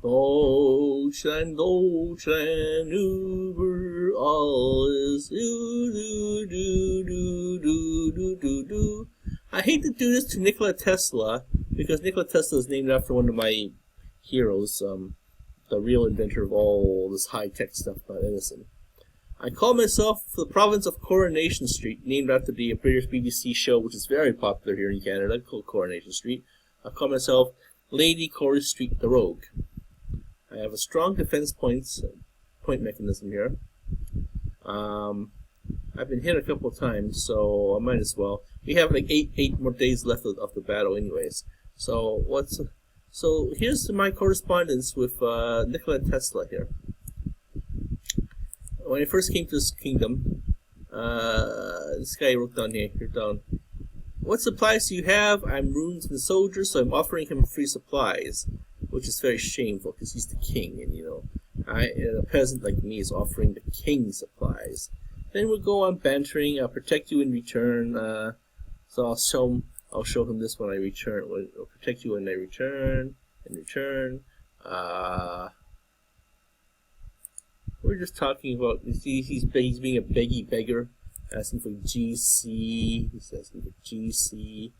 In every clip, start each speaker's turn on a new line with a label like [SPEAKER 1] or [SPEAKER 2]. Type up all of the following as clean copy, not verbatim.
[SPEAKER 1] Deutschland, Deutschland, über alles. Do, do, do, do, do, do, do, do. I hate to do this to Nikola Tesla, because Nikola Tesla is named after one of my heroes, the real inventor of all this high-tech stuff about Edison. I call myself the province of Coronation Street, named after the British BBC show, which is very popular here in Canada, called Coronation Street. I call myself Lady Cory Street the Rogue. I have a strong defense point mechanism here. I've been hit a couple of times, so I might as well. We have like eight more days left of the battle, anyways. So here's my correspondence with Nikola Tesla here. When I first came to this kingdom, this guy wrote down here, what supplies do you have? I'm ruined and soldiers, so I'm offering him free supplies, which is very shameful because he's the king, and a peasant like me is offering the king supplies. Then we'll go on bantering. I'll protect you in return. So I'll show him this when I return. I'll protect you when I return. In return, we're just talking about. He's being a beggar, asking for GC. He's asking for GC.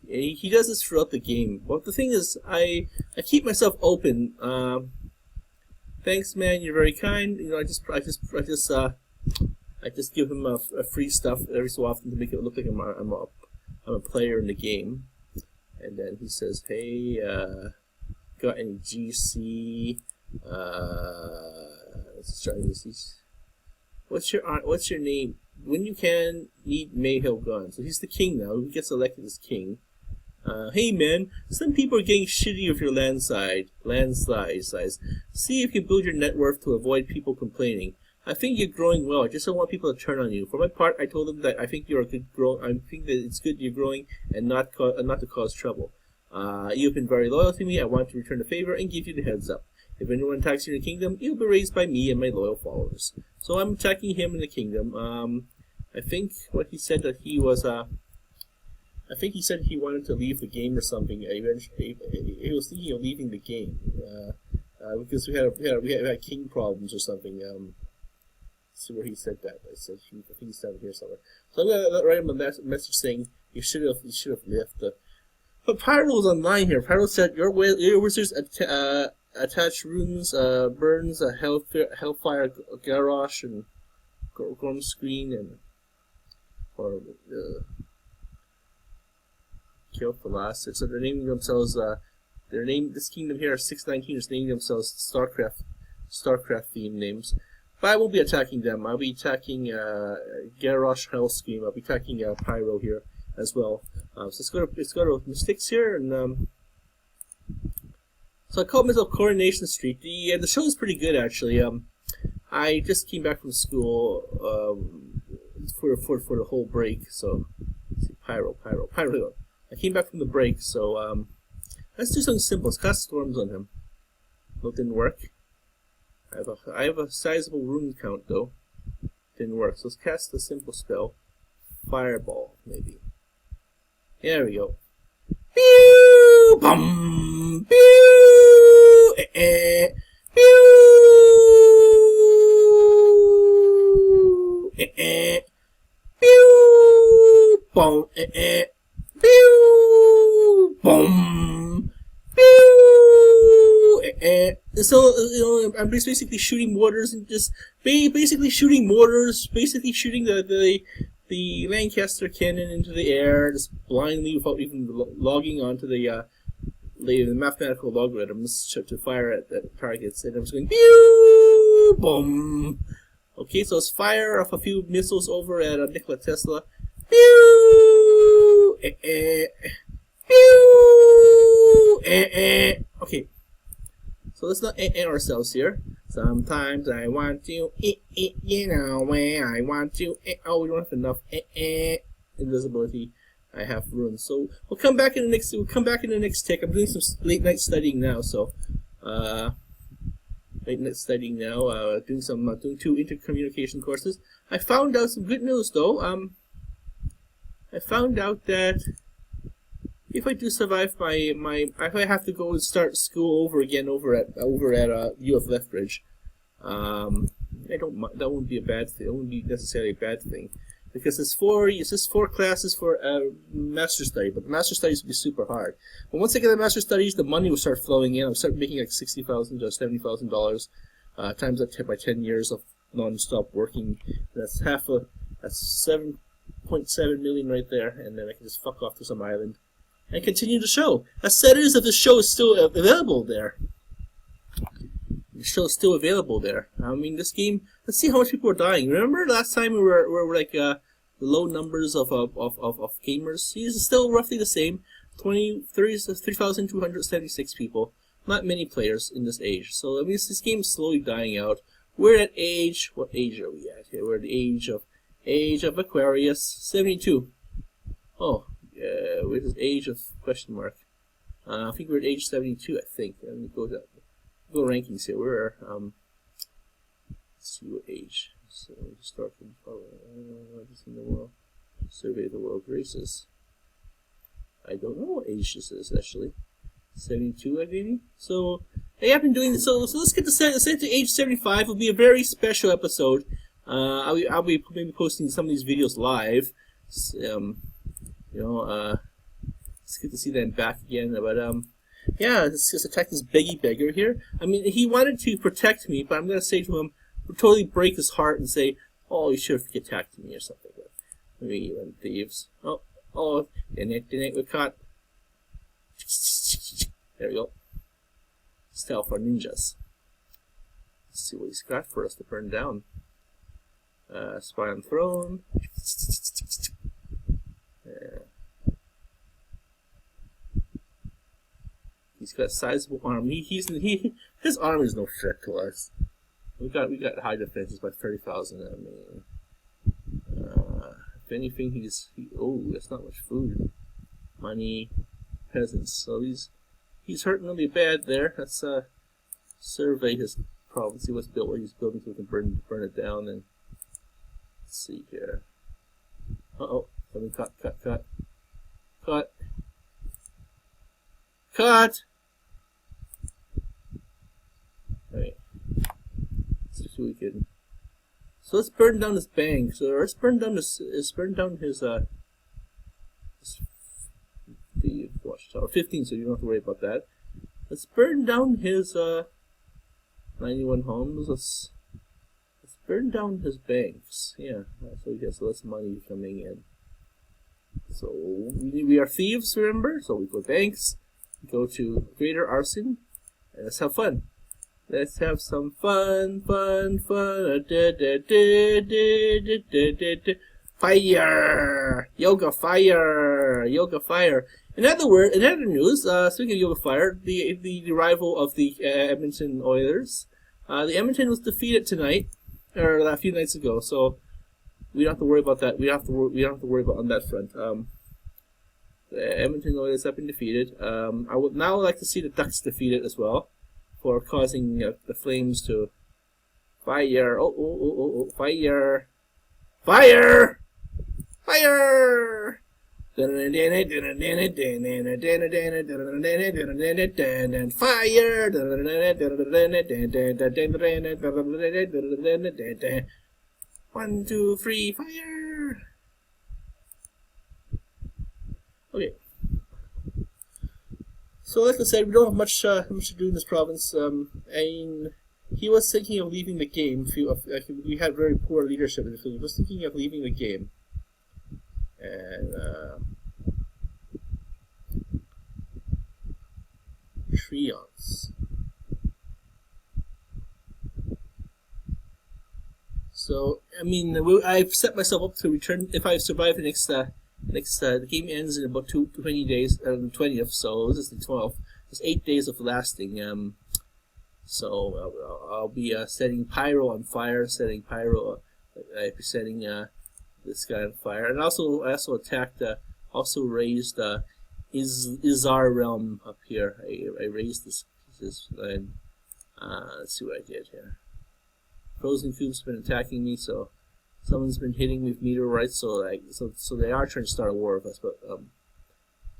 [SPEAKER 1] He does this throughout the game. But the thing is, I keep myself open. Thanks, man. You're very kind. I just give him a free stuff every so often to make it look like I'm a player in the game. And then he says, "Hey, got any GC? Let's try this. What's your name? When you can, need Mayhill gone." So he's the king now. He gets elected as king. Hey man, some people are getting shitty with your landslide size. See if you can build your net worth to avoid people complaining. I think you're growing well. I just don't want people to turn on you. For my part, I told them that I think you're a good I think that it's good you're growing and not to cause trouble. You've been very loyal to me. I want to return the favor and give you the heads up. If anyone attacks you in the kingdom, you'll be raised by me and my loyal followers. So I'm attacking him in the kingdom. I think what he said that he was I think he said he wanted to leave the game or something. Eventually, he was thinking of leaving the game because we had king problems or something. Let's see where he said that. I think he's down here somewhere. So I'm gonna write him a message saying you should have left. But Pyro was online here. Pyro said your wizards attach runes, burns, a hellfire garrosh and grom screen and kill Philosopher. So they're naming themselves. This kingdom here, 619, is naming themselves Starcraft themed names. But I won't be attacking them. I'll be attacking Garrosh Hellscream. I'll be attacking Pyro here as well. So let's go to mistakes here, and so I call myself Coronation Street. The show is pretty good actually. I just came back from school for the whole break. So let's see, Pyro. I came back from the break, so let's do something simple. Let's cast storms on him. Well, it didn't work. I have a sizable rune count though. Didn't work. So let's cast a simple spell. Fireball, maybe. There we go. Pew! Bum! Pew! Pew! Pew! Bum! Pew! Boom! Pew! So I'm just basically shooting mortars and just basically shooting the Lancaster cannon into the air, just blindly without even logging onto the mathematical logarithms to fire at targets, and I'm just going pew! Boom! Okay, so let's fire off a few missiles over at Nikola Tesla. Pew! Pew! Okay, so let's not ourselves here. Sometimes I want to, when I want to. Oh, we don't have enough invisibility. I have runes, so we'll come back in the next. Tick. I'm doing some late night studying now, so doing 2 intercommunication courses. I found out some good news though. I found out that if I do survive if I have to go and start school over again over at U of Lethbridge, I don't. That wouldn't be a bad thing. It wouldn't be necessarily a bad thing, because it's just four classes for master study, but the master studies would be super hard. But once I get the master studies, the money will start flowing in. I'll start making like $60,000 to $70,000 times that by 10 years of non-stop working. That's that's 7.7 million right there, and then I can just fuck off to some island and continue the show. As sad as if the show is still available there. The show is still available there. I mean, this game. Let's see how much people are dying. Remember last time we were like the low numbers of gamers. It's still roughly the same. 3,276 people. Not many players in this age. So I mean, this game is slowly dying out. We're at age. What age are we at here? We're at the age of Aquarius 72. Oh, with this age of question mark. I think we're at age 72. I think. Let me go rankings here. We're let's see what age. So we'll just start from just in the world. Survey the world races. I don't know what age this is actually. 72, maybe. So hey, I've been doing this. So let's get to age 75. It'll be a very special episode. I'll be maybe posting some of these videos live. It's good to see them back again. But yeah, let's just attack this beggar here. I mean, he wanted to protect me, but I'm gonna say to him, totally break his heart and say, "Oh, you should have attacked me" or something. But maybe you thieves. Oh, we're caught. There we go. Stealth for ninjas. Let's see what he's got for us to burn down. Spy on throne. He's got a sizable arm. His arm is no threat to us. We got high defenses by 30,000. I mean, if anything, that's not much food, money, peasants. So he's hurting really bad there. Let's survey his province, see what he's building, so we can burn it down. And let's see here. Something cut. Alright. Let's see if we can. So let's burn down this bank. So let's burn down his the watchtower 15, so you don't have to worry about that. Let's burn down his 91 homes. Let's burn down his banks. Yeah, so he gets less money coming in. So we are thieves, remember? So we go banks, go to greater arson, and let's have fun. Let's have some fun. Fire! Yoga fire. In other news, speaking of Yoga fire, the rival of the Edmonton Oilers, the Edmonton was defeated tonight, or a few nights ago. So we don't have to worry about that. We don't have to worry about on that front. The Edmonton Oilers have been defeated. I would now like to see the Ducks defeated as well, for causing the Flames to fire. Fire! Fire! One, two, three, fire! Okay. So, like I said, we don't have much to do in this province. He was thinking of leaving the game. We had very poor leadership. He was thinking of leaving the game, and Trions. So, I mean, I've set myself up to return if I survive the next. The game ends in about 20 days, the 20th, so this is the 12th. There's 8 days of lasting. So I'll be setting pyro on fire, setting this guy on fire, and I also attacked, also raised Izar realm up here. I raised this and let's see what I did here. Frozen Cube's been attacking me, so. Someone's been hitting me with meteorites, so they are trying to start a war with us. But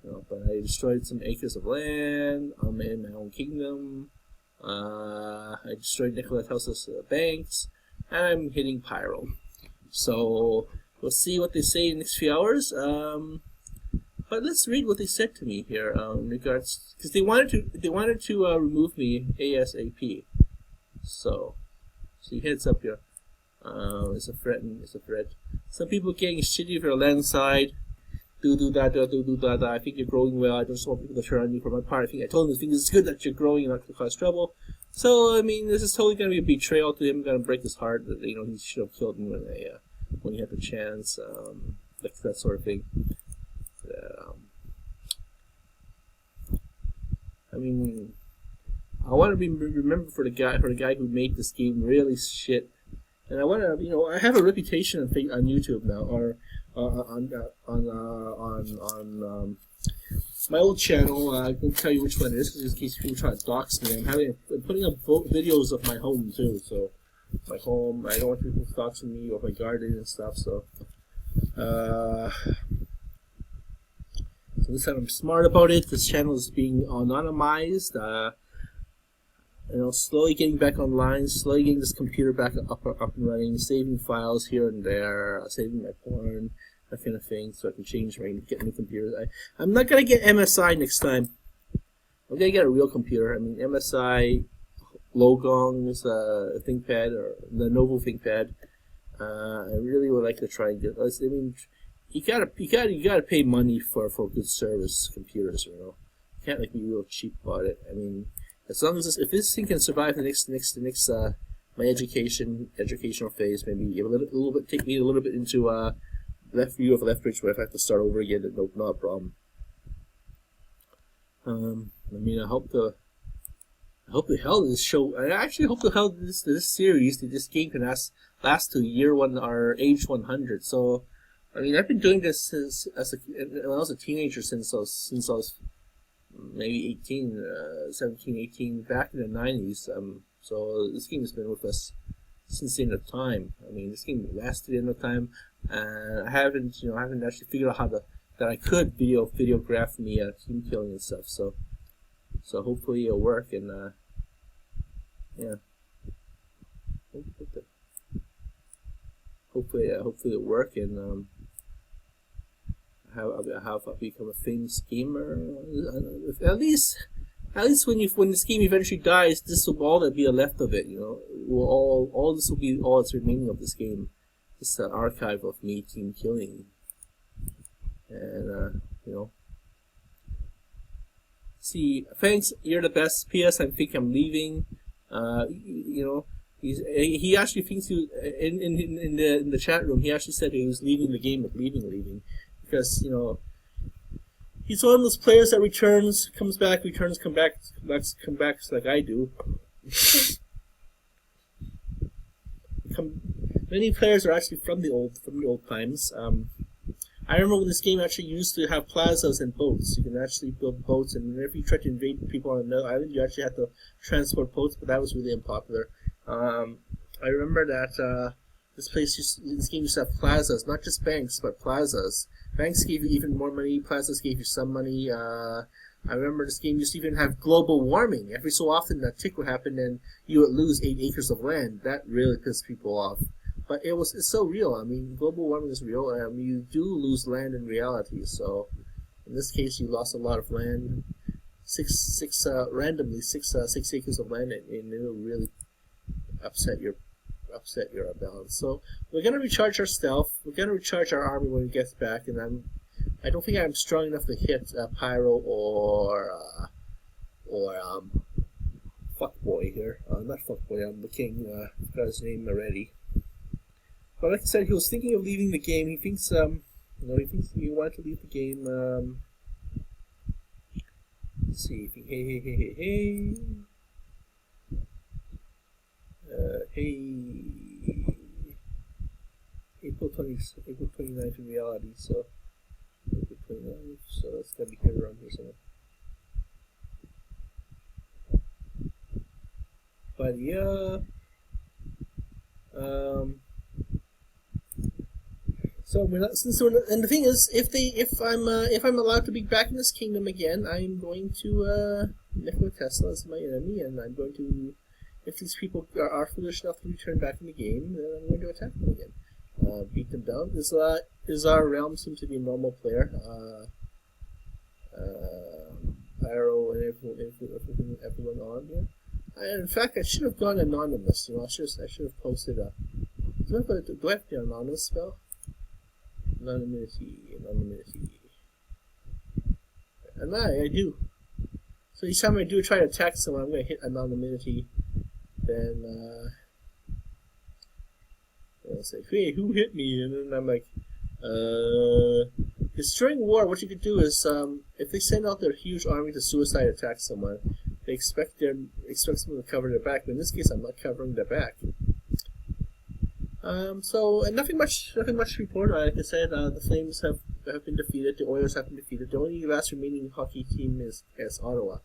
[SPEAKER 1] But I destroyed some acres of land. I'm in my own kingdom. I destroyed Nikola Tesla's banks, and I'm hitting Pyro. So we'll see what they say in the next few hours. But let's read what they said to me here in regards, because they wanted to remove me ASAP. So heads up here. It's a threat. It's a threat. Some people getting shitty if you're landside. Do da. I think you're growing well. I just want people to turn on you. For my part, I told them I think it's good that you're growing and not to cause trouble. So I mean, this is totally gonna be a betrayal to him. I'm gonna break his heart. That he should have killed me when he had the chance. That sort of thing. I mean, I want to be remembered for the guy who made this game really shit. And I want to, I have a reputation on YouTube now, or on my old channel. I won't tell you which one it is, because in case people try to dox me. I'm putting up videos of my home too. So my home, I don't want people doxing me or my garden and stuff. So, so this time I'm smart about it. This channel is being anonymized. Slowly getting back online, slowly getting this computer back up and running, saving files here and there, saving my porn, that kind of thing, so I can get new computers. I'm not gonna get MSI next time. I'm gonna get a real computer. I mean, MSI, Logong's ThinkPad, or the Lenovo ThinkPad. I really would like to try and get. I mean, you gotta pay money for good service computers. You can't be real cheap about it. I mean. As long as if this thing can survive the next my educational phase, maybe take me a little bit into left view of Lethbridge, where if I have to start over again, not a problem. I mean, I hope the hell this show. I actually hope the hell this series, this game can last to year 1 or age 100. So, I mean, I've been doing this when I was a teenager since I was maybe 17, 18, back in the 90s. So this game has been with us since the end of time. I mean, this game lasted the end of time, and I haven't actually figured out how that I could videograph me team killing and stuff. So hopefully it'll work, and yeah. Hopefully it'll work, and how I become a famous gamer. At least when this game eventually dies, this will all that be left of it. All this will be all that's remaining of this game. This archive of me team killing, and See, thanks. You're the best. P.S. I think I'm leaving. He actually thinks in the chat room. He actually said he was leaving the game, but leaving. Because, he's one of those players that returns, comes back, come back like I do. Many players are actually from the old times. I remember when this game actually used to have plazas and boats. You can actually build boats, and whenever you tried to invade people on another island, you actually had to transport boats, but that was really unpopular. I remember that this game used to have plazas, not just banks, but plazas. Banks gave you even more money, plazas gave you some money. I remember this game used to even have global warming. Every so often a tick would happen and you would lose 8 acres of land. That really pissed people off. But it's so real. I mean, global warming is real. You do lose land in reality. So in this case, you lost a lot of land. Randomly 6 acres of land, and it'll really upset your balance. So we're gonna recharge our stealth. We're gonna recharge our army when it gets back, and I don't think I'm strong enough to hit Pyro or Fuckboy here. Not Fuckboy. I'm the king. Got his name already. But like I said, he was thinking of leaving the game. He thinks he thinks he wanted to leave the game. Let's see. Hey. April 29th in reality, so April 29th, so it's gotta be here around here somewhere. But yeah, So we're not, and the thing is, if I'm allowed to be back in this kingdom again, I'm going to Nikola Tesla as my enemy, and I'm going to, if these people are foolish enough to return back in the game, then I'm going to attack them again, beat them down. Our realm seems to be a normal player. Pyro and everyone on here. In fact, I should have gone anonymous. I should have posted a. Do I have the anonymous spell? Anonymity. And I do. So each time I do try to attack someone, I'm going to hit anonymity. Then, I'll say, hey, who hit me? And then I'm like, because during war, what you could do is, if they send out their huge army to suicide attack someone, they expect someone to cover their back. But in this case, I'm not covering their back. And nothing much to report. Like I said, the Flames have been defeated. The Oilers have been defeated. The only last remaining hockey team is Ottawa.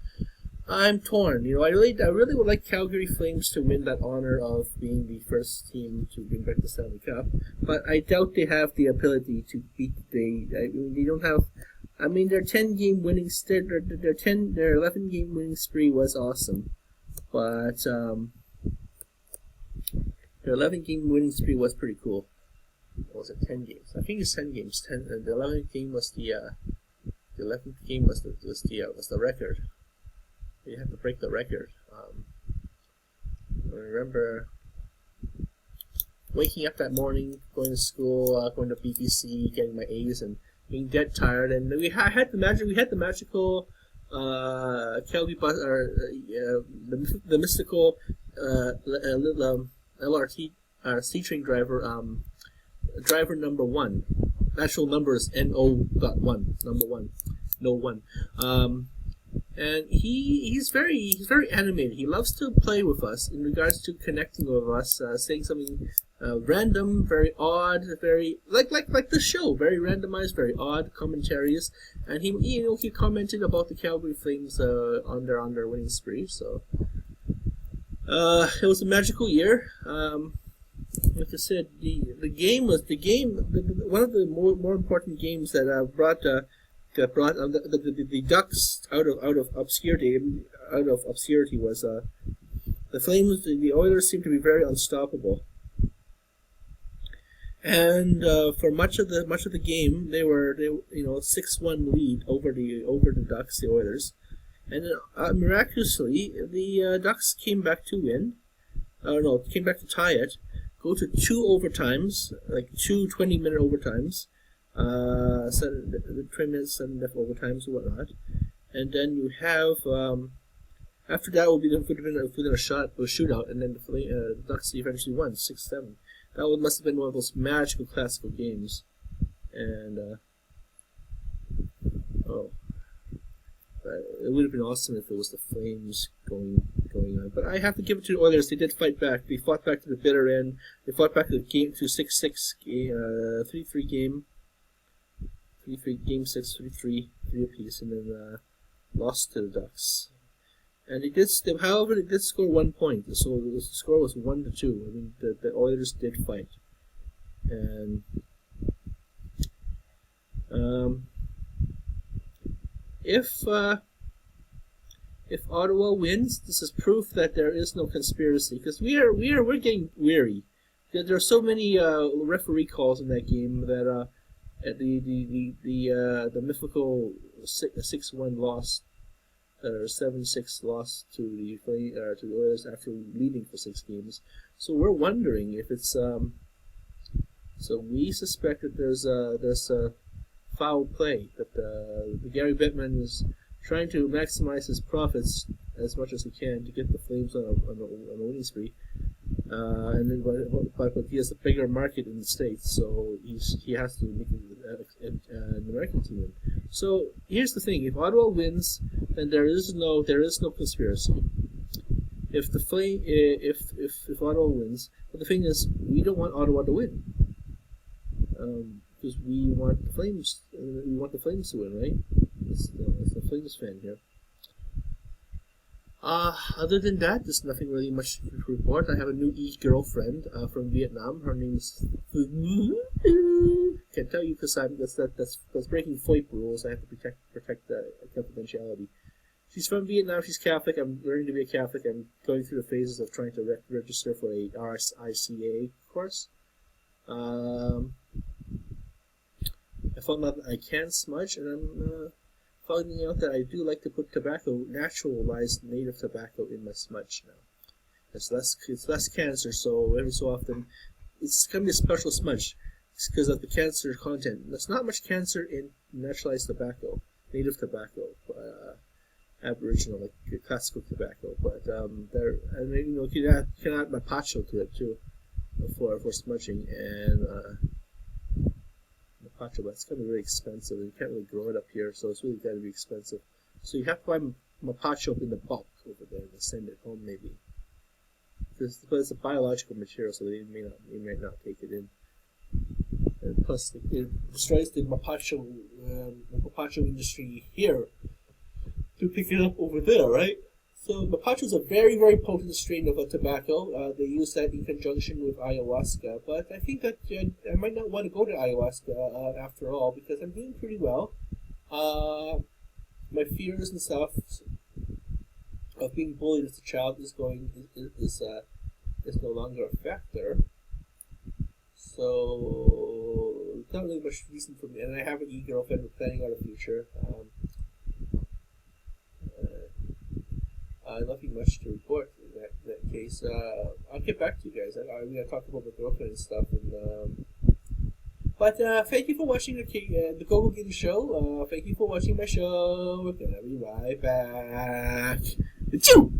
[SPEAKER 1] I'm torn. I really would like Calgary Flames to win that honor of being the first team to bring back the Stanley Cup, but I doubt they have the ability to beat they don't have. Their 10-game winning their 11-game winning spree was awesome, but their 11-game winning spree was pretty cool. What was it? 10 games. I think it's 10 games. The 11th game was the 11th game was the record. You had to break the record. I remember waking up that morning, going to school, going to BBC, getting my A's, and being dead tired. And we had the magical Calgary bus, or the mystical LRT C train driver, driver number 1. Actual number is NO.1, number 1, no 1. And he's very animated. He loves to play with us in regards to connecting with us, saying something random, very odd, very like the show, very randomized, very odd commentaries. And he commented about the Calgary Flames on their winning spree. So it was a magical year. Like I said, the game was one of the more important games that brought the Ducks out of obscurity. Was the Flames. The Oilers seemed to be very unstoppable, and for much of the game, they 6-1 lead over the Ducks, the Oilers, and miraculously the Ducks came back to win. Came back to tie it. Go to 2 overtimes, like 2 20-minute overtimes. 20 minutes and overtimes and whatnot, and then you have after that would have been a shootout, and then the Ducks eventually won 6-7. That must have been one of those magical classical games, and it would have been awesome if it was the Flames going on. But I have to give it to the Oilers. They did fight back. They fought back to the bitter end. They fought back to the game, to 6-6, 3-3 game. 3-3 game 6, 3-3 apiece, and then lost to the Ducks. And however, they did score 1 point. So the score was 1-2. The Oilers did fight, and if Ottawa wins, this is proof that there is no conspiracy, because we're getting weary. There are so many referee calls in that game that the mythical 6-1 loss, or 7-6 loss to the Oilers after leading for 6 games. So we're wondering if it's So we suspect that there's a foul play, that the Gary Bettman is trying to maximize his profits as much as he can to get the Flames on a winning spree. And then, but he has a bigger market in the States, so he has to make an American team win. So here's the thing: if Ottawa wins, then there is no conspiracy. If Ottawa wins, but the thing is, we don't want Ottawa to win, because we want the Flames. We want the Flames to win, right? It's the Flames fan here. Other than that, there's nothing really much to report. I have a new girlfriend from Vietnam. Her name's can't tell you because that's breaking FOIP rules. I have to protect confidentiality. She's from Vietnam. She's Catholic. I'm learning to be a Catholic. I'm going through the phases of trying to register for a RSICA course. I found out that I can smudge, and I'm finding out that I do like to put naturalized native tobacco in my smudge now. It's less cancer, so every so often it's going to be a special smudge. It's because of the cancer content. There's not much cancer in naturalized tobacco, native tobacco, Aboriginal, like classical tobacco. But you can add mapacho to it too, for smudging, and mapacho, but it's going to be really expensive. You can't really grow it up here, so it's really got to be expensive. So you have to buy mapacho in the bulk over there and send it home, maybe. But it's a biological material, so they may not take it in. And plus, it destroys the mapacho industry here to pick it up over there, right? So mapacho is a very, very potent strain of a tobacco. They use that in conjunction with ayahuasca, but I think that I might not want to go to ayahuasca after all because I'm doing pretty well. My fears and stuff of being bullied as a child is no longer a factor. So not really much reason for me, and I have an girlfriend. We're planning out a future. Nothing much to report in that case. I'll get back to you guys. I'm going to talk about my girlfriend and stuff. But thank you for watching the Go Gaming Show. Thank you for watching my show. We're going to be right back. Achoo!